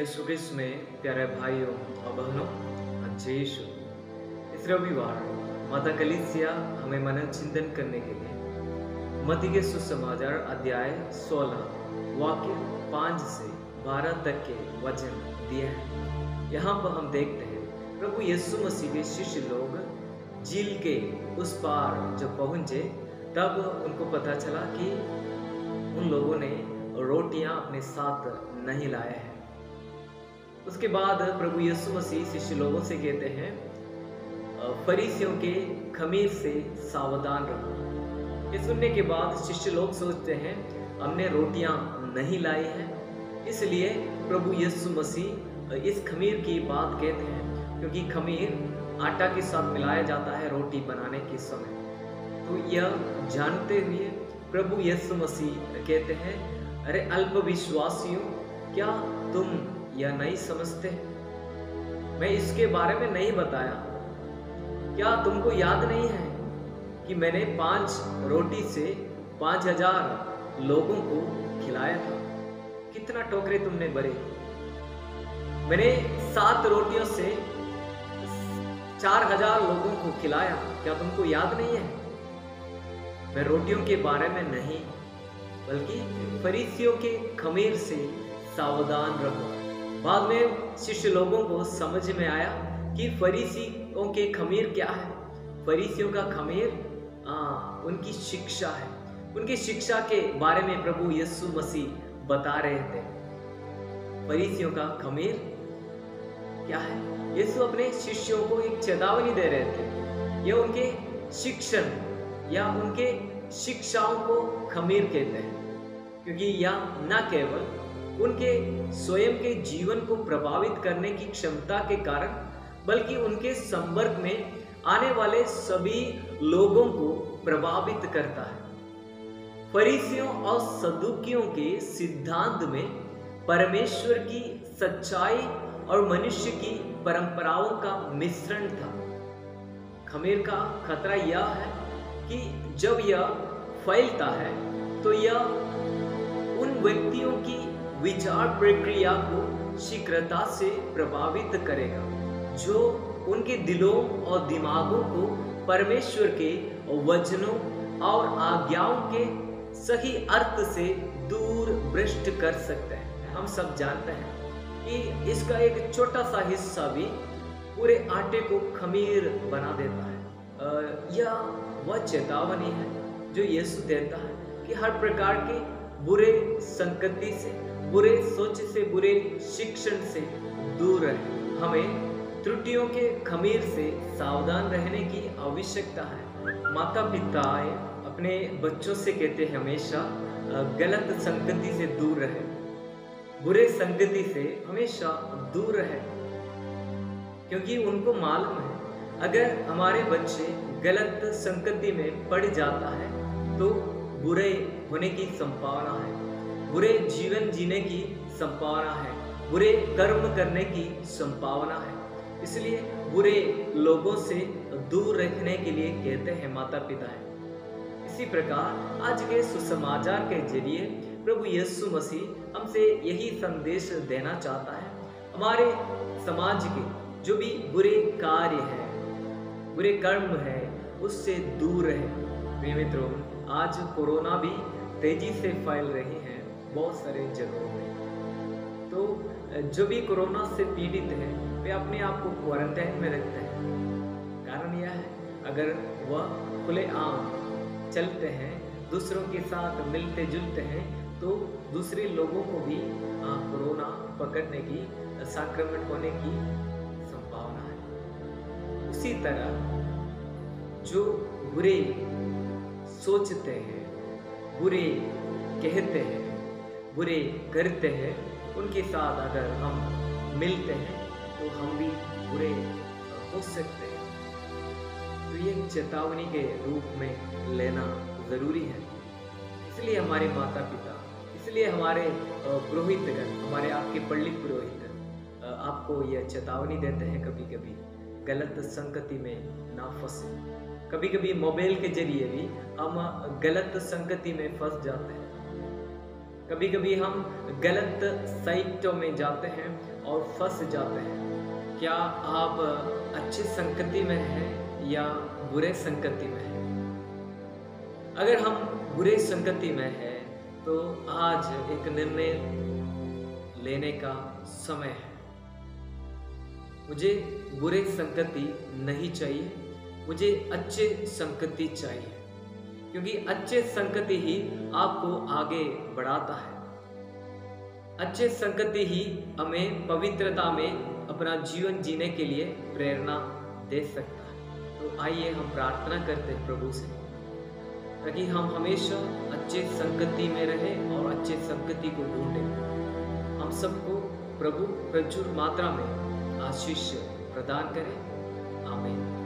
यीशु क्रिस्त में प्यारे भाइयों और बहनों, अच्छे यीशु इस रविवार माता कलीसिया हमें मनोचिंतन करने के लिए मत्ती के सुसमाचार अध्याय 16 वाक्य 5 से 12 तक के वचन दिए हैं। यहाँ पर हम देखते हैं प्रभु यीशु मसीह के शिष्य लोग झील के उस पार जब पहुंचे तब उनको पता चला कि उन लोगों ने रोटियां अपने साथ नहीं लाए हैं। उसके बाद प्रभु यीशु मसीह शिष्य लोगों से कहते हैं, फरीसियों के खमीर से सावधान रहो। ये सुनने के बाद शिष्य लोग सोचते हैं हमने रोटियां नहीं लाई हैं, इसलिए प्रभु यीशु मसीह इस खमीर की बात कहते हैं, क्योंकि खमीर आटा के साथ मिलाया जाता है रोटी बनाने के समय। तो यह जानते हुए प्रभु यीशु मसीह कहते हैं, अरे अल्पविश्वासियों, क्या तुम यह नहीं समझते? मैं इसके बारे में नहीं बताया? क्या तुमको याद नहीं है कि मैंने 5 रोटी से 5000 लोगों को खिलाया था? कितना टोकरे तुमने भरे? मैंने 7 रोटियों से 4000 लोगों को खिलाया, क्या तुमको याद नहीं है? मैं रोटियों के बारे में नहीं, बल्कि फरीसियों के खमीर से सावधान रहो। बाद में शिष्य लोगों को समझ में आया कि फरीसियों के खमीर क्या है। फरीसियों का खमीर उनकी शिक्षा है। उनकी शिक्षा के बारे में प्रभु यीशु मसीह बता रहे थे। फरीसियों का खमीर क्या है? यीशु अपने शिष्यों को एक चेतावनी दे रहे थे। यह उनके शिक्षण या उनके शिक्षाओं को खमीर कहते हैं, क्योंकि यह न केवल उनके स्वयं के जीवन को प्रभावित करने की क्षमता के कारण, बल्कि उनके संपर्क में आने वाले सभी लोगों को प्रभावित करता है। फरीसियों और सदूकियों के सिद्धांत में परमेश्वर की सच्चाई और मनुष्य की परंपराओं का मिश्रण था। खमीर का खतरा यह है कि जब यह फैलता है तो यह उन व्यक्तियों की विचार प्रक्रिया को शीघ्रता से प्रभावित करेगा, जो उनके दिलों और दिमागों को परमेश्वर के वचनों और आज्ञाओं के सही अर्थ से दूर भ्रष्ट कर सकते हैं। हम सब जानते हैं कि इसका एक छोटा सा हिस्सा भी पूरे आटे को खमीर बना देता है। यह वह चेतावनी है जो यीशु देता है कि हर प्रकार के बुरे संगति से, बुरे सोच से, बुरे शिक्षण से दूर रहे। हमें त्रुटियों के खमीर से सावधान रहने की आवश्यकता है। माता पिता अपने बच्चों से कहते हैं हमेशा गलत संगति से दूर रहे, बुरे संगति से हमेशा दूर रहे, क्योंकि उनको मालूम है अगर हमारे बच्चे गलत संगति में पड़ जाता है तो बुरे होने की संभावना है, बुरे जीवन जीने की संभावना है, बुरे कर्म करने की संभावना है। इसलिए बुरे लोगों से दूर रखने के लिए कहते हैं माता पिता है। इसी प्रकार आज के सुसमाचार के जरिए प्रभु यीशु मसीह हमसे यही संदेश देना चाहता है। हमारे समाज के जो भी बुरे कार्य है, बुरे कर्म है, उससे दूर रहे। प्रिय मित्रों, आज कोरोना भी तेजी से फैल रही है बहुत सारे जगहों में। तो जो भी कोरोना से पीड़ित है वे अपने आप को क्वारंटाइन में रखते हैं। कारण यह है, अगर वह खुलेआम चलते हैं, दूसरों के साथ मिलते जुलते हैं, तो दूसरे लोगों को भी कोरोना पकड़ने की, संक्रमण होने की संभावना है। उसी तरह जो बुरे सोचते हैं, बुरे कहते हैं, बुरे करते हैं, उनके साथ अगर हम मिलते हैं तो हम भी बुरे हो सकते हैं। तो ये चेतावनी के रूप में लेना जरूरी है। इसलिए हमारे माता पिता, इसलिए हमारे पुरोहितगण, हमारे आपके पल्ली पुरोहित आपको यह चेतावनी देते हैं, कभी कभी गलत संगति में ना फंसे। कभी कभी मोबाइल के जरिए भी हम गलत संगति में फंस जाते हैं। कभी कभी हम गलत साइटों में जाते हैं और फंस जाते हैं। क्या आप अच्छे संगति में हैं या बुरे संगति में हैं? अगर हम बुरे संगति में हैं तो आज एक निर्णय लेने का समय है। मुझे बुरे संगति नहीं चाहिए, मुझे अच्छे संगति चाहिए, क्योंकि अच्छे संगति ही आपको आगे बढ़ाता है। अच्छे संगति ही हमें पवित्रता में अपना जीवन जीने के लिए प्रेरणा दे सकता है। तो आइए हम प्रार्थना करते हैं प्रभु से, ताकि हम हमेशा अच्छे संगति में रहें और अच्छे संगति को ढूंढें। हम सबको प्रभु प्रचुर मात्रा में आशीष प्रदान करें। आमीन।